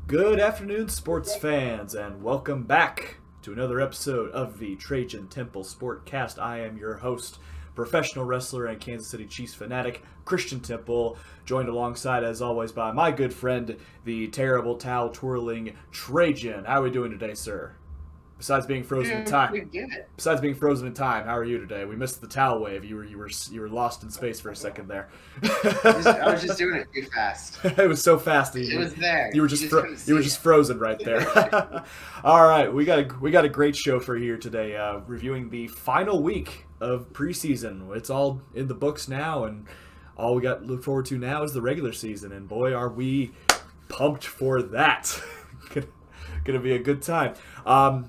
Good afternoon, sports fans, and welcome back to another episode of the Trajan Temple Sportcast. I am your host, professional wrestler and Kansas City Chiefs fanatic, Christian Temple, joined alongside, as always, by my good friend, the terrible towel-twirling Trajan. How are we doing today, sir? Besides being frozen in time. How are you today? We missed the towel wave. You were lost in space for a second there. I was just doing it too fast. It was so fast. It was there. You were just frozen right there. All right, we got a great show for you today. Reviewing the final week of preseason. It's all in the books now, and all we got to look forward to now is the regular season. And boy, are we pumped for that! Gonna be a good time.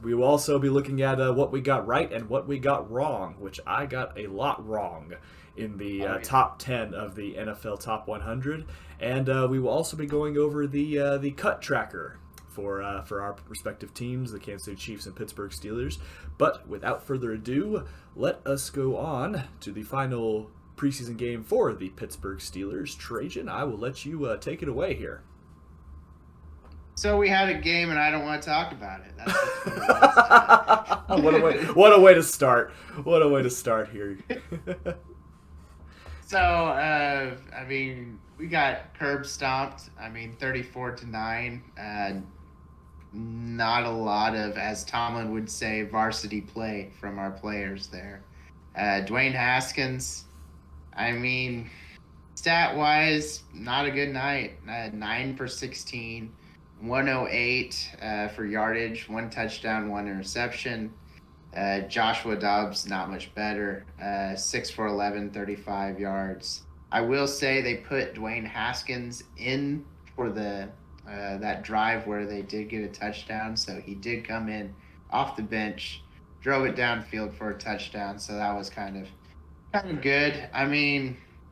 We will also be looking at what we got right and what we got wrong, which I got a lot wrong in the top 10 of the NFL Top 100, and we will also be going over the cut tracker for our respective teams, the Kansas City Chiefs and Pittsburgh Steelers. But without further ado, let us go on to the final preseason game for the Pittsburgh Steelers. Trajan, I will let you take it away here. So we had a game, and I don't want to talk about it. What a way to start! What a way to start here. So, we got curb stomped. 34-9. Not a lot of, as Tomlin would say, varsity play from our players there. Dwayne Haskins, stat-wise, not a good night. 9 for 16. 108 for yardage, 1 touchdown, 1 interception. Joshua Dobbs, not much better. 6 for 11, 35 yards. I will say they put Dwayne Haskins in for the that drive where they did get a touchdown. So he did come in off the bench, drove it downfield for a touchdown. So that was kind of good.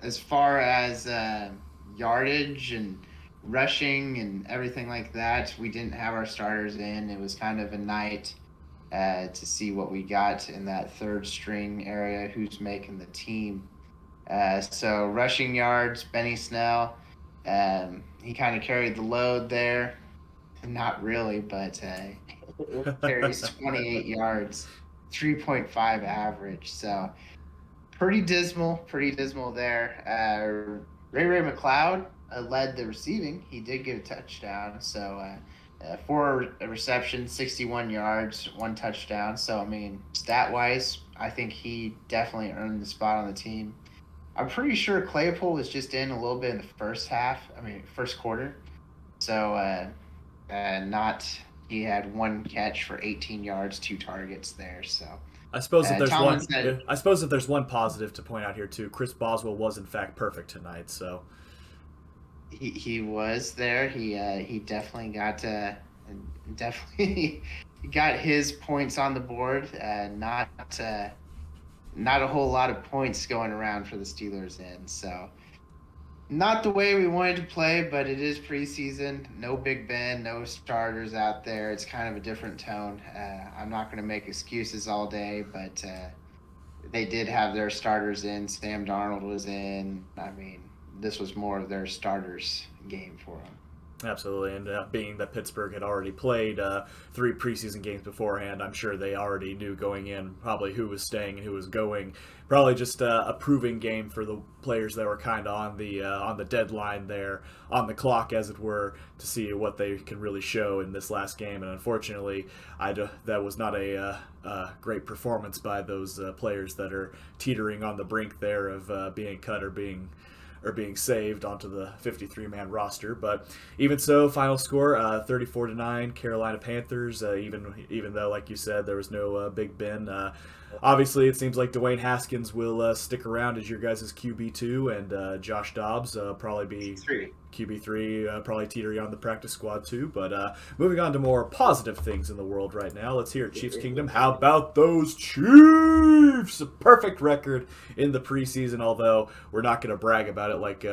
As far as yardage and rushing and everything like that, we didn't have our starters in. It was kind of a night to see what we got in that third string area, who's making the team. So rushing yards, Benny Snell, he kind of carried the load there. Not really, but carries 28 yards, 3.5 average. So pretty dismal there. Ray McLeod led the receiving. He did get a touchdown. So 4 receptions, 61 yards, 1 touchdown. So, stat-wise, I think he definitely earned the spot on the team. I'm pretty sure Claypool was just in a little bit in the first quarter. So, he had 1 catch for 18 yards, 2 targets there. So, I suppose if there's one positive to point out here too, Chris Boswell was in fact perfect tonight. So he was there. He definitely got his points on the board. Not a whole lot of points going around for the Steelers end. So not the way we wanted to play, but it is preseason. No Big Ben, no starters out there. It's kind of a different tone. I'm not going to make excuses all day, but they did have their starters in. Sam Darnold was in. This was more of their starters game for them. Absolutely, and being that Pittsburgh had already played 3 preseason games beforehand, I'm sure they already knew going in probably who was staying and who was going. Probably just a proving game for the players that were kind of on the deadline there, on the clock as it were, to see what they can really show in this last game. And unfortunately, that was not a great performance by those players that are teetering on the brink there of being cut or being saved onto the 53-man roster. But even so, final score 34-9, Carolina Panthers. Even though, like you said, there was no Big Ben. Obviously, it seems like Dwayne Haskins will stick around as your guys' QB2, and Josh Dobbs probably be QB3, probably teetering on the practice squad too. But moving on to more positive things in the world right now, let's hear it, Chiefs Kingdom. How about those Chiefs? A perfect record in the preseason, although we're not going to brag about it like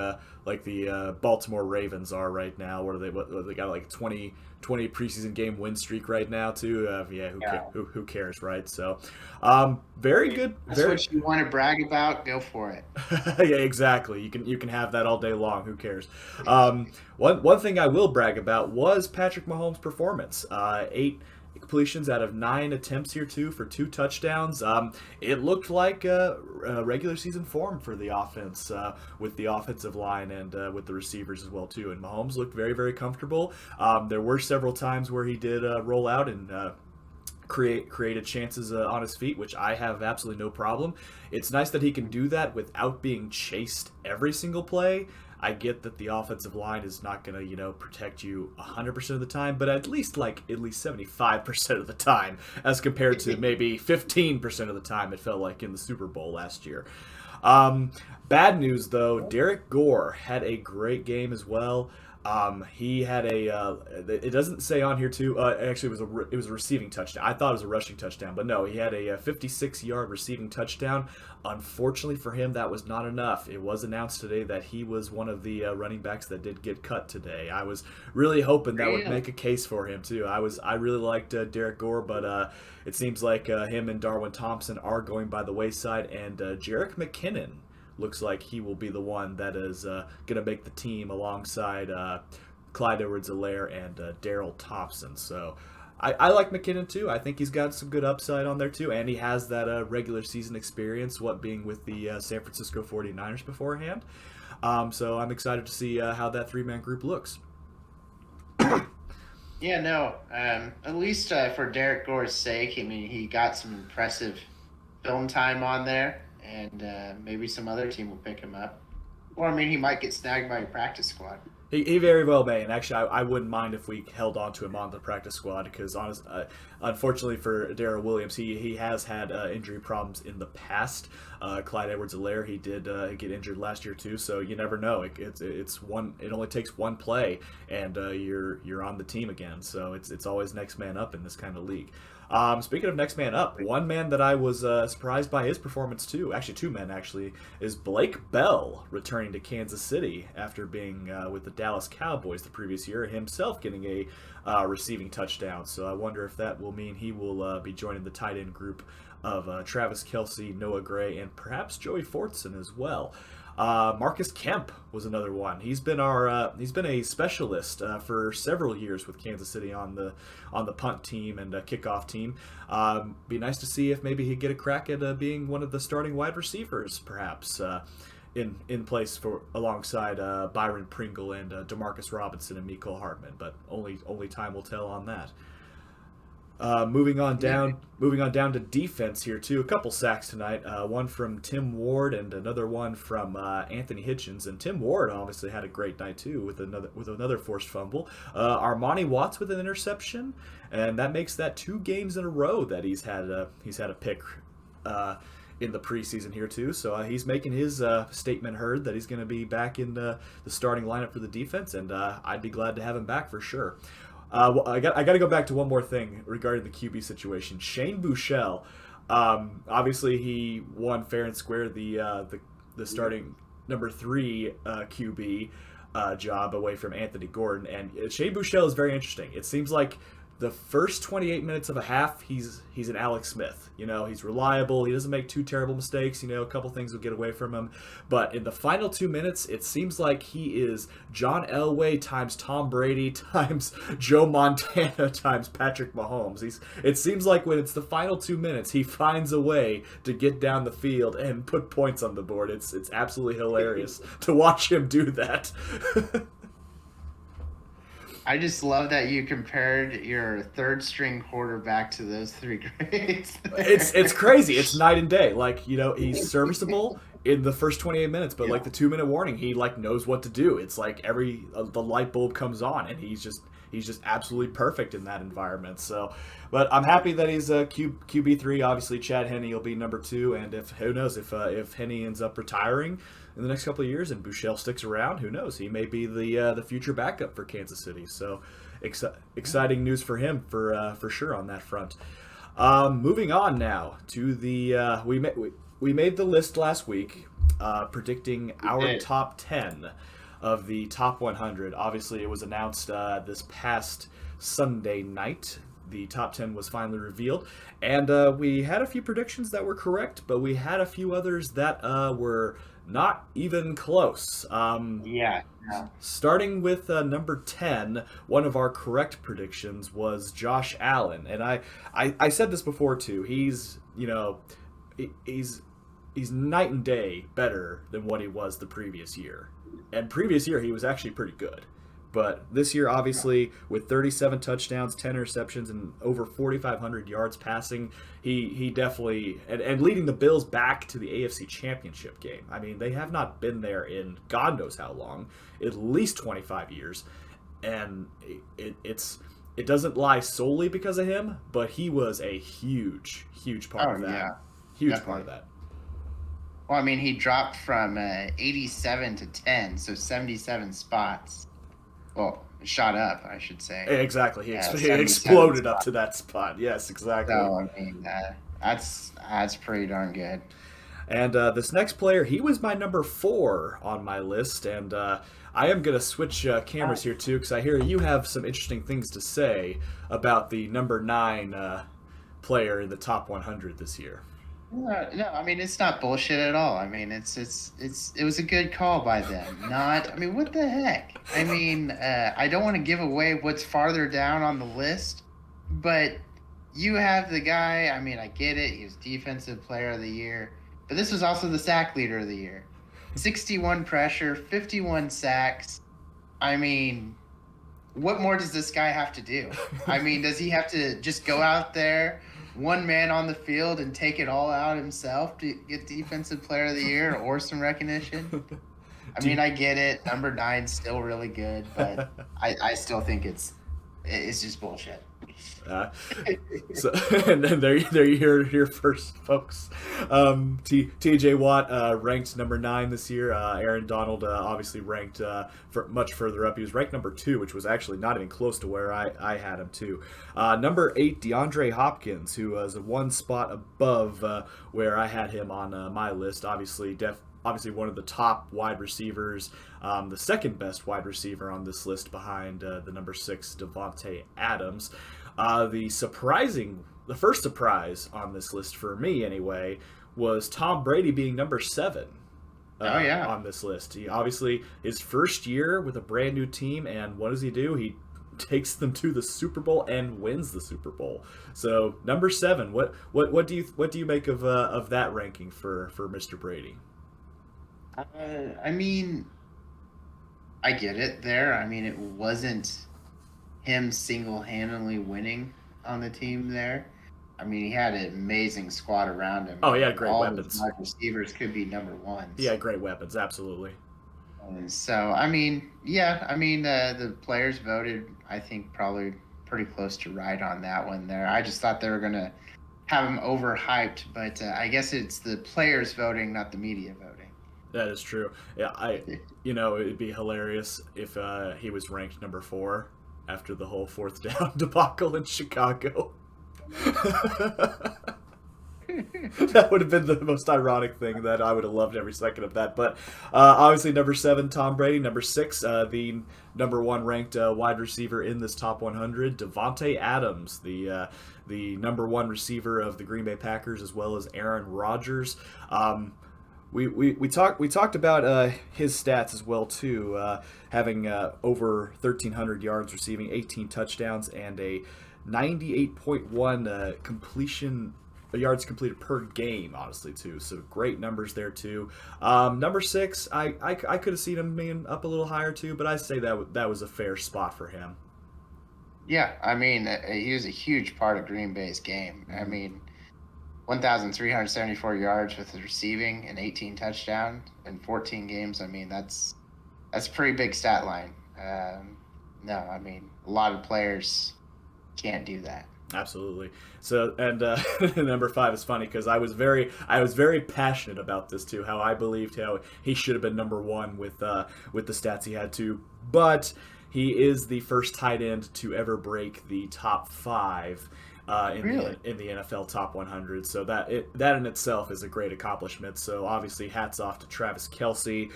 Baltimore Ravens are right now. What they got like 20 preseason game win streak right now too. Who cares, right? So, very good. That's what you want to brag about. Go for it. Yeah, exactly. You can have that all day long. Who cares? One thing I will brag about was Patrick Mahomes' performance. 8 completions out of 9 attempts here too for 2 touchdowns. It looked like regular season form for the offense with the offensive line and with the receivers as well too. And Mahomes looked very, very comfortable. There were several times where he did roll out and created chances on his feet, which I have absolutely no problem. It's nice that he can do that without being chased every single play. I get that the offensive line is not going to, protect you 100% of the time, but at least 75% of the time, as compared to maybe 15% of the time it felt like in the Super Bowl last year. Bad news, though, Derek Gore had a great game as well. He had it doesn't say on here too, actually it was a receiving touchdown. I thought it was a rushing touchdown, but no, he had a 56-yard receiving touchdown. Unfortunately for him, that was not enough. It was announced today that he was one of the running backs that did get cut today. I was really hoping that would make a case for him too. I really liked Derek Gore, but it seems like him and Darwin Thompson are going by the wayside, and Jerick McKinnon looks like he will be the one that is going to make the team alongside Clyde Edwards-Helaire and Darrell Thompson. So I like McKinnon too. I think he's got some good upside on there too, and he has that regular season experience, being with the San Francisco 49ers beforehand. So I'm excited to see how that 3-man group looks. Yeah, no. At least for Derek Gore's sake, I mean, he got some impressive film time on there. And maybe some other team will pick him up. Or, I mean, he might get snagged by a practice squad. He very well may. And actually, I wouldn't mind if we held on to him on the practice squad because, unfortunately for Darrell Williams, he has had injury problems in the past. Clyde Edwards-Helaire, he did get injured last year too, so you never know. It only takes one play, and you're on the team again. So it's always next man up in this kind of league. Speaking of next man up, one man that I was surprised by his performance too, actually 2 men actually, is Blake Bell returning to Kansas City after being with the Dallas Cowboys the previous year, himself getting a receiving touchdown. So I wonder if that will mean he will be joining the tight end group of Travis Kelce, Noah Gray, and perhaps Joey Fortson as well. Marcus Kemp was another one. He's been a specialist for several years with Kansas City on the punt team and kickoff team. Be nice to see if maybe he'd get a crack at being one of the starting wide receivers, perhaps in place for alongside Byron Pringle and Demarcus Robinson and Mecole Hardman. But only time will tell on that. Moving on down to defense here too. A couple sacks tonight. One from Tim Ward and another one from Anthony Hitchens. And Tim Ward obviously had a great night too with another forced fumble. Armani Watts with an interception, and that makes that 2 games in a row that he's had a pick in the preseason here too. So he's making his statement heard that he's going to be back in the starting lineup for the defense, and I'd be glad to have him back for sure. I got to go back to one more thing regarding the QB situation. Shane Buechele, obviously he won fair and square the starting number 3 QB job away from Anthony Gordon, and Shane Buechele is very interesting. It seems like the first 28 minutes of a half, he's an Alex Smith. He's reliable. He doesn't make too terrible mistakes. A couple things will get away from him. But in the final 2 minutes, it seems like he is John Elway times Tom Brady times Joe Montana times Patrick Mahomes. It seems like when it's the final 2 minutes, he finds a way to get down the field and put points on the board. It's absolutely hilarious to watch him do that. I just love that you compared your 3rd-string quarterback to those 3 grades. It's crazy. It's night and day. He's serviceable in the first 28 minutes, but the 2-minute warning, he knows what to do. It's like the light bulb comes on, and he's just absolutely perfect in that environment. So, but I'm happy that he's QB3. Obviously, Chad Henne will be number 2, and who knows if Henne ends up retiring in the next couple of years and Buechele sticks around, who knows? He may be the future backup for Kansas City. So exciting news for him for sure on that front. Moving on now to the we made the list last week predicting our top 10 of the top 100. Obviously, it was announced this past Sunday night. The top 10 was finally revealed, and we had a few predictions that were correct, but we had a few others that were not even close. Yeah. No. Starting with number 10, one of our correct predictions was Josh Allen. And I said this before too. He's night and day better than what he was the previous year. And previous year he was actually pretty good. But this year, obviously, with 37 touchdowns, 10 interceptions, and over 4,500 yards passing, he definitely and leading the Bills back to the AFC Championship game. I mean, they have not been there in God knows how long, at least 25 years, and it doesn't lie solely because of him, but he was a huge part of that. Yeah, huge definitely. part of that. Well, I mean, he dropped from 87 to 10, so 77 spots. Well, shot up, I should say. Exactly. He exploded up to that spot. Yes, exactly. So, I mean, that's pretty darn good. And this next player, he was my number 4 on my list. And I am going to switch cameras here, too, because I hear you have some interesting things to say about the number 9 player in the top 100 this year. No, I mean, it's not bullshit at all. I mean, it was a good call by them. I mean, what the heck? I mean, I don't want to give away what's farther down on the list, but you have the guy. I mean, I get it. He was Defensive Player of the Year, but this was also the sack leader of the year. 61 pressure, 51 sacks. I mean, what more does this guy have to do? I mean, does he have to just go out there, one man on the field, and take it all out himself to get Defensive Player of the Year or some recognition? I mean, I get it. Number 9's still really good, but I still think it's just bullshit. So and then there you hear first, folks. T.J. Watt ranked number 9 this year. Aaron Donald obviously ranked much further up. He was ranked number 2, which was actually not even close to where I had him too. Number 8, Deandre Hopkins, who was one spot above where I had him on my list. Obviously one of the top wide receivers, the second best wide receiver on this list behind the number 6, Devonte Adams. The first surprise on this list for me anyway was Tom Brady being number 7 on this list. He obviously his first year with a brand new team, and what does he do? He takes them to the Super Bowl and wins the Super Bowl. So number 7. What do you make of that ranking for Mr. Brady? I mean, I get it there. I mean, it wasn't him single-handedly winning on the team there. I mean, he had an amazing squad around him. Oh, he had great weapons. All his receivers could be number 1s. Yeah, great weapons, absolutely. And so, I mean, the players voted, I think, probably pretty close to right on that one there. I just thought they were going to have him overhyped, but I guess it's the players voting, not the media voting. That is true. Yeah, it'd be hilarious if he was ranked number 4 after the whole 4th down debacle in Chicago. That would have been the most ironic thing. That I would have loved every second of that. But obviously, number 7, Tom Brady. Number 6, the number 1 ranked wide receiver in this top 100, Devonte Adams, the number 1 receiver of the Green Bay Packers, as well as Aaron Rodgers. We talked about his stats as well too, having over 1,300 yards receiving, 18 touchdowns, and a 98.1 completion yards completed per game, honestly too. So great numbers there too. Number 6, I could have seen him being up a little higher too, but I say that was a fair spot for him. Yeah, I mean, he was a huge part of Green Bay's game. I mean, 1,374 yards with his receiving and 18 touchdowns in 14 games. I mean, that's a pretty big stat line. No, I mean, a lot of players can't do that. Absolutely. So, and number 5 is funny because I was very passionate about this too. How I believed how he should have been number 1 with the stats he had too, but he is the first tight end to ever break the top 5 Really? in the NFL top 100. So that in itself is a great accomplishment. So obviously, hats off to Travis Kelce.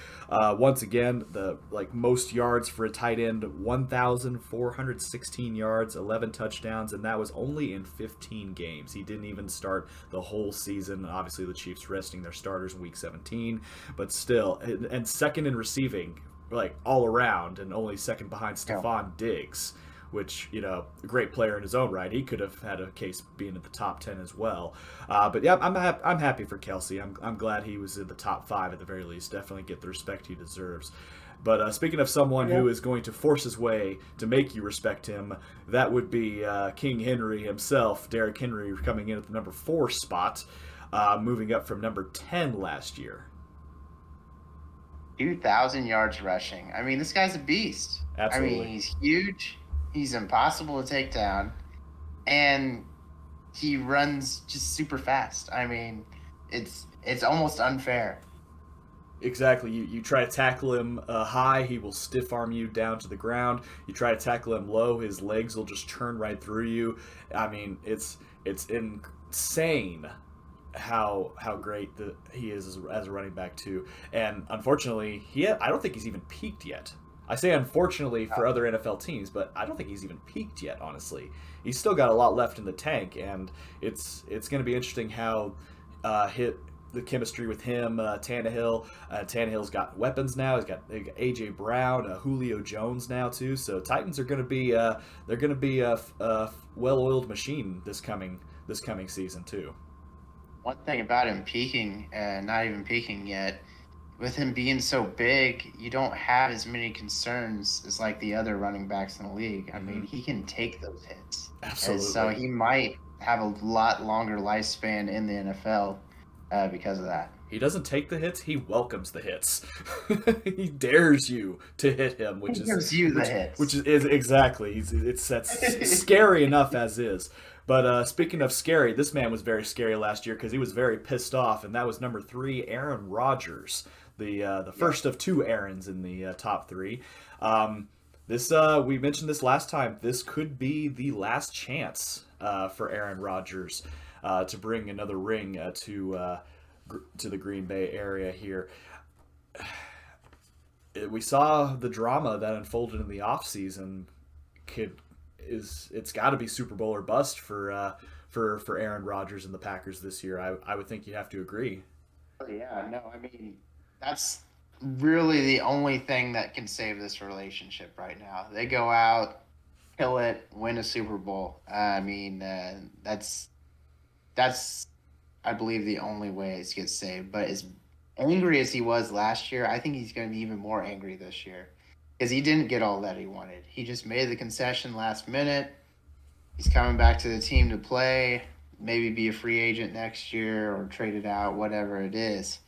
Once again, the most yards for a tight end, 1,416 yards, 11 touchdowns, and that was only in 15 games. He didn't even start the whole season. Obviously, the Chiefs resting their starters in Week 17, but still, and second in receiving, all around, and only second behind Stephon Diggs, which, a great player in his own right. He could have had a case being at the top 10 as well. But yeah, I'm happy for Kelce. I'm glad he was in the top 5 at the very least. Definitely get the respect he deserves. But speaking of someone who is going to force his way to make you respect him, that would be King Henry himself, Derrick Henry, coming in at the number 4 spot, moving up from number 10 last year. 2,000 yards rushing. I mean, this guy's a beast. Absolutely. I mean, he's huge. He's impossible to take down. And he runs just super fast. I mean, it's almost unfair. Exactly. You try to tackle him high, he will stiff arm you down to the ground. You try to tackle him low, his legs will just turn right through you. I mean, it's insane how great he is as a running back too. And unfortunately, I don't think he's even peaked yet. I say unfortunately for other NFL teams, but I don't think he's even peaked yet, honestly. He's still got a lot left in the tank, and it's going to be interesting how the chemistry with him, Tannehill. Tannehill's got weapons now. He's got A.J. Brown, Julio Jones now too. So Titans are going to be a well-oiled machine this coming season too. One thing about him peaking, not even peaking yet, with him being so big, you don't have as many concerns as the other running backs in the league. I mean, he can take those hits. Absolutely. And so he might have a lot longer lifespan in the NFL because of that. He doesn't take the hits; he welcomes the hits. He dares you to hit him, which gives you the hits. Which is exactly. That's scary enough as is. But speaking of scary, this man was very scary last year because he was very pissed off, and that was number 3, Aaron Rodgers, the first of 2 Aarons in the top 3. We mentioned this last time. This could be the last chance for Aaron Rodgers to bring another ring to the Green Bay area here. We saw the drama that unfolded in the offseason. It's got to be Super Bowl or bust for Aaron Rodgers and the Packers this year. I would think you have to agree. Yeah, no, I mean, that's really the only thing that can save this relationship right now. They go out, kill it, win a Super Bowl. I mean, that's I believe the only way it gets saved. But as angry as he was last year, I think he's going to be even more angry this year. Because he didn't get all that he wanted. He just made the concession last minute. He's coming back to the team to play, maybe be a free agent next year or traded out, whatever it is.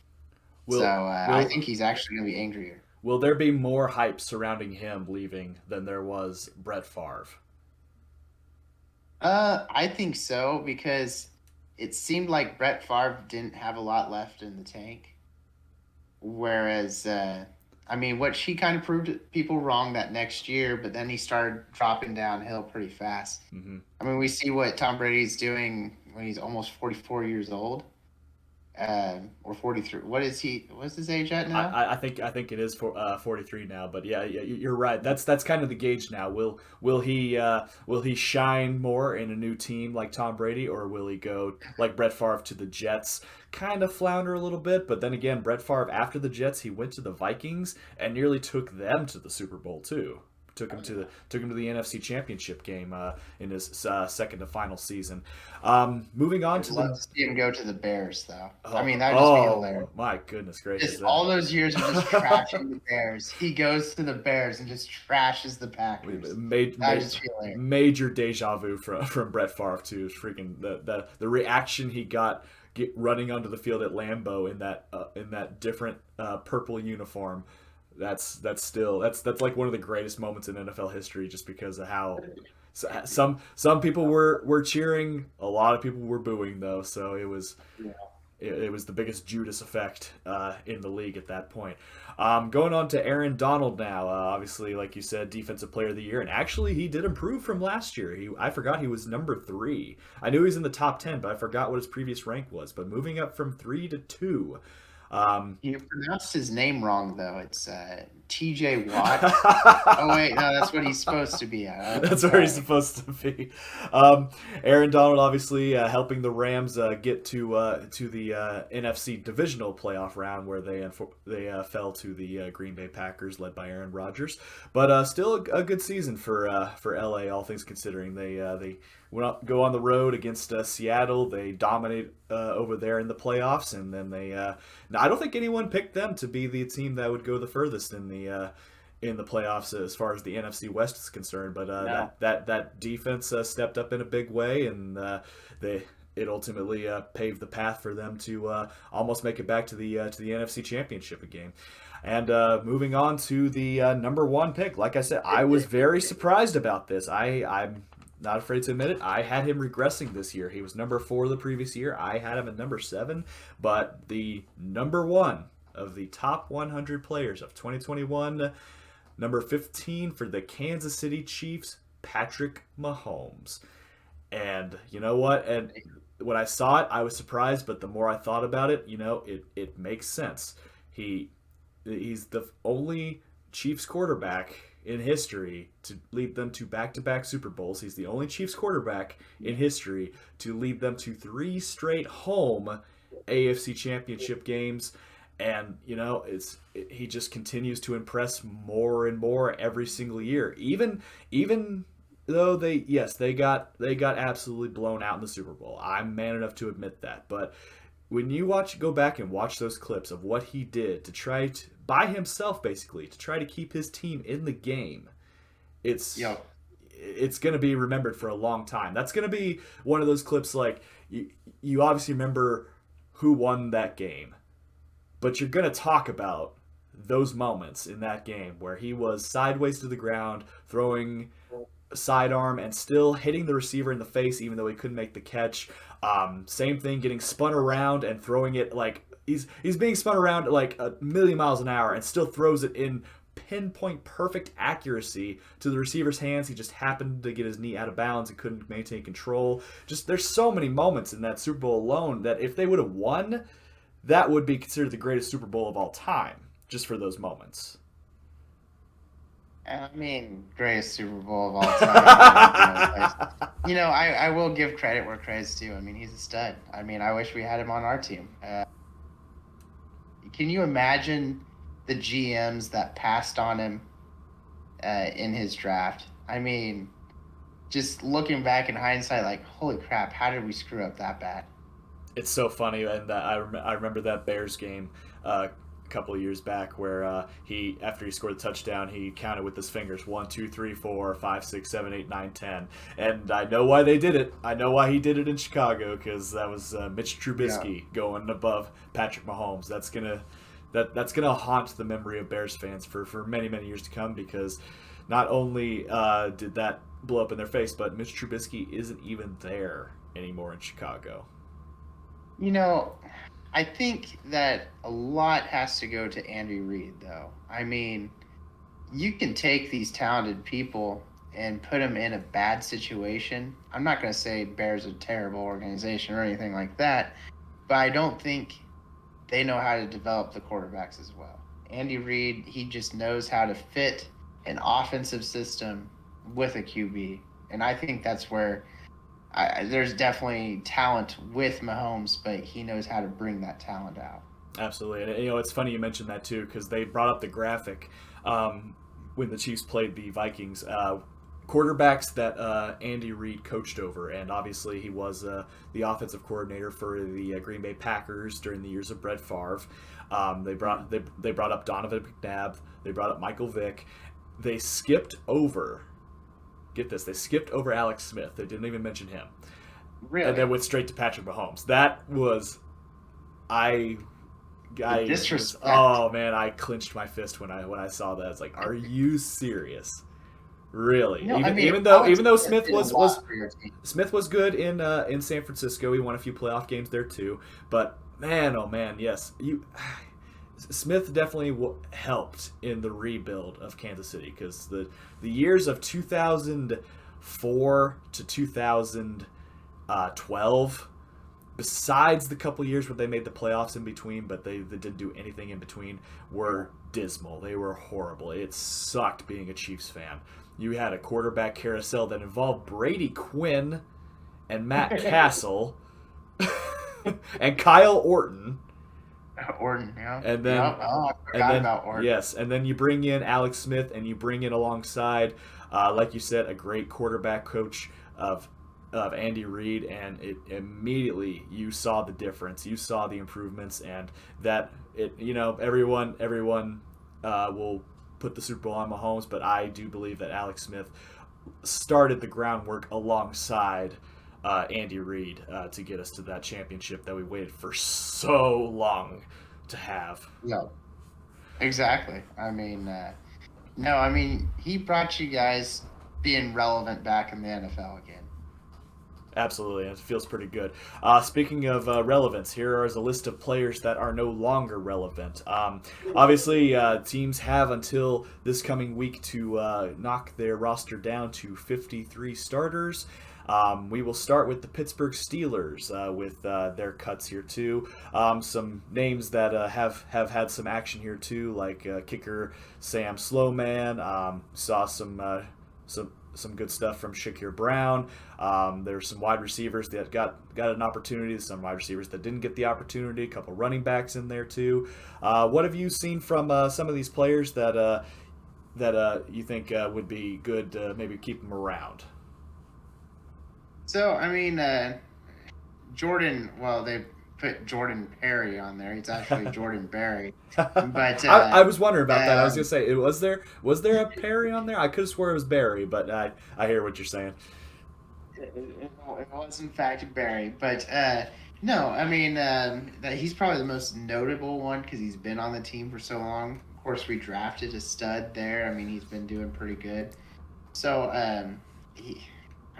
I think he's actually going to be angrier. Will there be more hype surrounding him leaving than there was Brett Favre? I think so, because it seemed like Brett Favre didn't have a lot left in the tank. Whereas... what he kind of proved people wrong that next year, but then he started dropping downhill pretty fast. Mm-hmm. I mean, we see what Tom Brady's doing when he's almost 44 years old, or 43. What's his age at now? I think it is 43 now, but yeah, you're right. That's kind of the gauge now. Will he shine more in a new team like Tom Brady, or will he go like Brett Favre to the Jets? Kind of flounder a little bit, but then again, Brett Favre after the Jets, he went to the Vikings and nearly took them to the Super Bowl too. Took him to the NFC Championship game in his second to final season. Moving on to Let's see him go to the Bears, though. That would just be hilarious. My goodness gracious! All those years of just trashing the Bears, he goes to the Bears and just trashes the Packers. Major deja vu from Brett Favre too. Freaking the reaction he got running onto the field at Lambeau in that different purple uniform. That's like one of the greatest moments in NFL history, just because of how some people were cheering, a lot of people were booing though. So it was the biggest Judas effect in the league at that point. Going on to Aaron Donald now. Obviously, like you said, Defensive Player of the Year, and actually he did improve from last year. I forgot he was number 3. I knew he was in the top 10, but I forgot what his previous rank was. But moving up from 3 to 2. You pronounced his name wrong, though. It's T.J. Watt. Oh, wait. No, that's what he's supposed to be. That's where he's supposed to be. Aaron Donald obviously helping the Rams get to the NFC divisional playoff round where they fell to the Green Bay Packers led by Aaron Rodgers. But still a good season for LA, all things considering. They go on the road against Seattle. They dominate over there in the playoffs, and then I don't think anyone picked them to be the team that would go the furthest in the playoffs as far as the NFC West is concerned. But No. that defense stepped up in a big way, and it ultimately paved the path for them to almost make it back to the NFC Championship game. And moving on to the number 1 pick, like I said, I was very surprised about this. I'm not afraid to admit it. I had him regressing this year. He was number 4 the previous year. I had him at number 7. But the number 1 of the top 100 players of 2021, number 15 for the Kansas City Chiefs, Patrick Mahomes. And you know what? And when I saw it, I was surprised. But the more I thought about it, it makes sense. He's the only Chiefs quarterback in history to lead them to back-to-back Super Bowls. He's the only Chiefs quarterback in history to lead them to 3 straight home AFC Championship games. And he just continues to impress more and more every single year. Even though they got absolutely blown out in the Super Bowl. I'm man enough to admit that. But when you go back and watch those clips of what he did to try to, by himself basically, to try to keep his team in the game, it's going to be remembered for a long time. That's going to be one of those clips like you obviously remember who won that game, but you're going to talk about those moments in that game where he was sideways to the ground, throwing sidearm and still hitting the receiver in the face even though he couldn't make the catch. Same thing, getting spun around and throwing it like he's being spun around like a million miles an hour and still throws it in pinpoint perfect accuracy to the receiver's hands. He just happened to get his knee out of bounds and couldn't maintain control. Just there's so many moments in that Super Bowl alone that if they would have won, that would be considered the greatest Super Bowl of all time just for those moments. I mean, greatest Super Bowl of all time. I will give credit where credit's due. I mean, he's a stud. I mean, I wish we had him on our team. Can you imagine the GMs that passed on him in his draft? I mean, just looking back in hindsight, like, holy crap, how did we screw up that bad? It's so funny, and I remember that Bears game a couple of years back where after he scored the touchdown, he counted with his fingers 1, 2, 3, 4, 5, 6, 7, 8, 9, 10. And I know why they did it. I know why he did it in Chicago, because that was Mitch Trubisky going above Patrick Mahomes. That's gonna haunt the memory of Bears fans for many, many years to come, because not only did that blow up in their face, but Mitch Trubisky isn't even there anymore in Chicago. I think that a lot has to go to Andy Reid, though. I mean, you can take these talented people and put them in a bad situation. I'm not going to say Bears are a terrible organization or anything like that, but I don't think they know how to develop the quarterbacks as well. Andy Reid, he just knows how to fit an offensive system with a QB, and I think that's where there's definitely talent with Mahomes, but he knows how to bring that talent out. Absolutely. And, it's funny you mentioned that, too, because they brought up the graphic when the Chiefs played the Vikings. Quarterbacks that Andy Reid coached over, and obviously he was the offensive coordinator for the Green Bay Packers during the years of Brett Favre. They brought up Donovan McNabb. They brought up Michael Vick. They skipped over... Get this, they skipped over Alex Smith. They didn't even mention him. Really? And then went straight to Patrick Mahomes. That was... disrespect. Oh, man, I clenched my fist when I saw that. It's like, are you serious? Really? No, even though Smith was was good in San Francisco. He won a few playoff games there, too. But man, oh man, yes. Smith definitely helped in the rebuild of Kansas City because the years of 2004 to 2012, besides the couple years where they made the playoffs in between, but they didn't do anything in between, were dismal. They were horrible. It sucked being a Chiefs fan. You had a quarterback carousel that involved Brady Quinn and Matt Castle and Kyle Orton. Orton, yeah. And then, I forgot about Orton. Yes, and then you bring in Alex Smith, and you bring in alongside, like you said, a great quarterback coach of Andy Reid, and it immediately you saw the difference. You saw the improvements, and that everyone will put the Super Bowl on Mahomes, but I do believe that Alex Smith started the groundwork alongside Andy Reid to get us to that championship that we waited for so long to have. Yeah, exactly. I mean, no, I mean, he brought you guys being relevant back in the NFL again. Absolutely, it feels pretty good. Speaking of relevance, here is a list of players that are no longer relevant. Obviously, teams have until this coming week to knock their roster down to 53 starters. We will start with the Pittsburgh Steelers with their cuts here too. Some names that have had some action here too, like kicker Sam Slowman. Saw some good stuff from Shakir Brown. There's some wide receivers that got an opportunity. Some wide receivers that didn't get the opportunity. A couple running backs in there too. What have you seen from some of these players that you think would be good to maybe keep them around? So, I mean, Jordan, well, they put Jordan Perry on there. He's actually Jordan Berry. But I was wondering about that. I was going to say, was there a Perry on there? I could have swore it was Barry, but I hear what you're saying. It was, in fact, Barry. But, no, I mean, he's probably the most notable one because he's been on the team for so long. Of course, we drafted a stud there. I mean, he's been doing pretty good. So,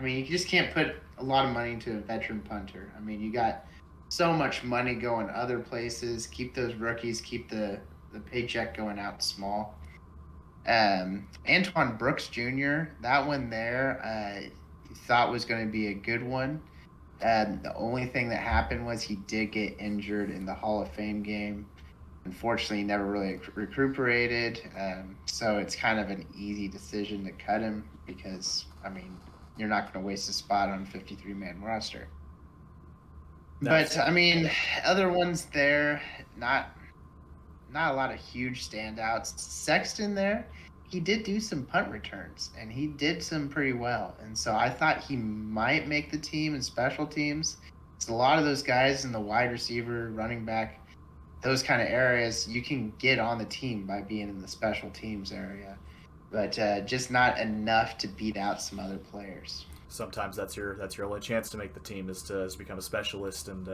you just can't put a lot of money into a veteran punter. I mean, you got so much money going other places. Keep those rookies, keep the paycheck going out small. Antoine Brooks Jr., that one there, you thought was going to be a good one. The only thing that happened was he did get injured in the Hall of Fame game. Unfortunately, he never really recuperated. So it's kind of an easy decision to cut him because, I mean, you're not going to waste a spot on a 53-man roster. But, I mean, other ones there, not a lot of huge standouts. Sexton there, he did do some punt returns, and he did some pretty well. And so I thought he might make the team in special teams. It's a lot of those guys in the wide receiver, running back, those kind of areas, you can get on the team by being in the special teams area. But just not enough to beat out some other players. Sometimes that's your only chance to make the team is to become a specialist and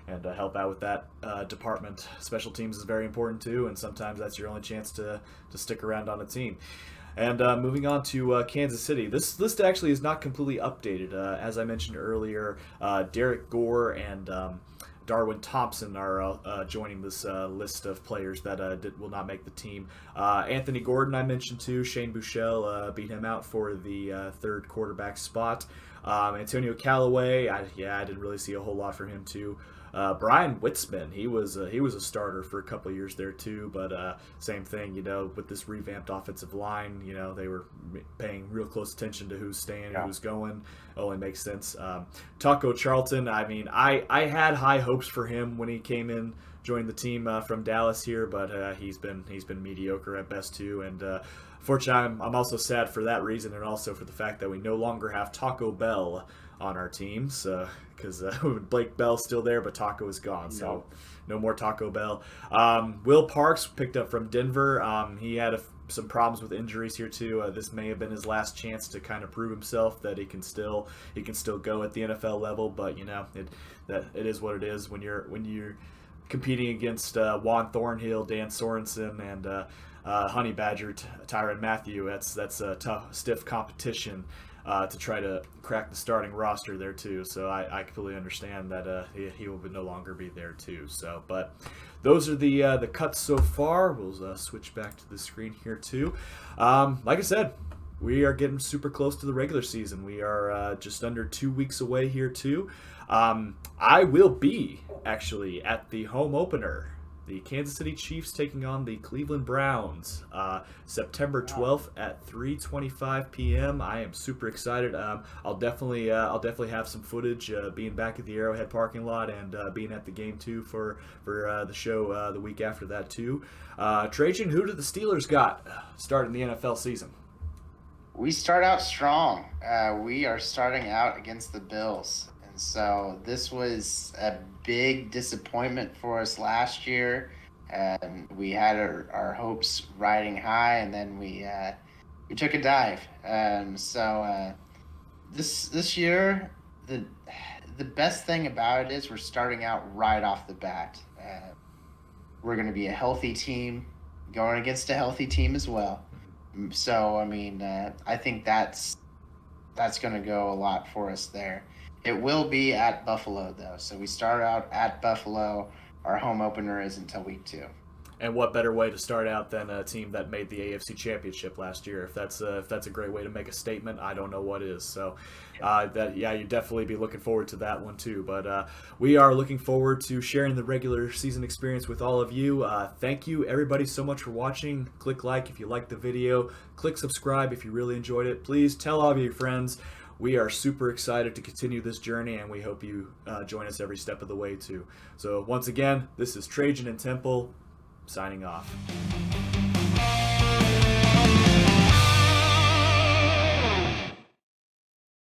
help out with that department. Special teams is very important too, and sometimes that's your only chance to stick around on a team. And moving on to Kansas City, this list actually is not completely updated. As I mentioned earlier, Derek Gore and Darwin Thompson are joining this list of players that will not make the team. Anthony Gordon, I mentioned too. Shane Buechele beat him out for the third quarterback spot. Antonio Callaway, I didn't really see a whole lot from him too. Brian Witzman, he was a starter for a couple of years there too, but same thing, with this revamped offensive line, they were paying real close attention to who's staying and who's going. Only makes sense. Taco Charlton, I mean, I had high hopes for him when he came in, joined the team from Dallas here, but he's been mediocre at best too, and fortunately, I'm also sad for that reason, and also for the fact that we no longer have Taco Bell on our teams, because Blake Bell's still there, but Taco is gone, so no more Taco Bell. Will Parks picked up from Denver. He had some problems with injuries here too. This may have been his last chance to kind of prove himself that he can still go at the NFL level, but it is what it is when you're competing against Juan Thornhill, Dan Sorensen, and Honey Badger Tyrann Mathieu. That's a tough, stiff competition. to try to crack the starting roster there too. So I completely understand that he will no longer be there too. So, but those are the cuts so far. We'll switch back to the screen here too. Like I said, we are getting super close to the regular season. We are just under 2 weeks away here too. I will be actually at the home opener. The Kansas City Chiefs taking on the Cleveland Browns, September 12th at 3:25 p.m. I am super excited. I'll definitely have some footage being back at the Arrowhead parking lot and being at the game too for the show the week after that too. Trajan, who do the Steelers got starting the NFL season? We start out strong. We are starting out against the Bills. And so this was a big disappointment for us last year. We had our hopes riding high, and then we took a dive. This year, the best thing about it is we're starting out right off the bat. We're going to be a healthy team, going against a healthy team as well. So, I mean, I think that's going to go a lot for us there. It will be at Buffalo, though. So we start out at Buffalo. Our home opener is until week 2. And what better way to start out than a team that made the AFC Championship last year? If that's a great way to make a statement, I don't know what is. So, you definitely be looking forward to that one too. But we are looking forward to sharing the regular season experience with all of you. Thank you everybody so much for watching. Click like if you liked the video. Click subscribe if you really enjoyed it. Please tell all of your friends. We are super excited to continue this journey, and we hope you join us every step of the way too. So once again, this is Trajan and Temple signing off.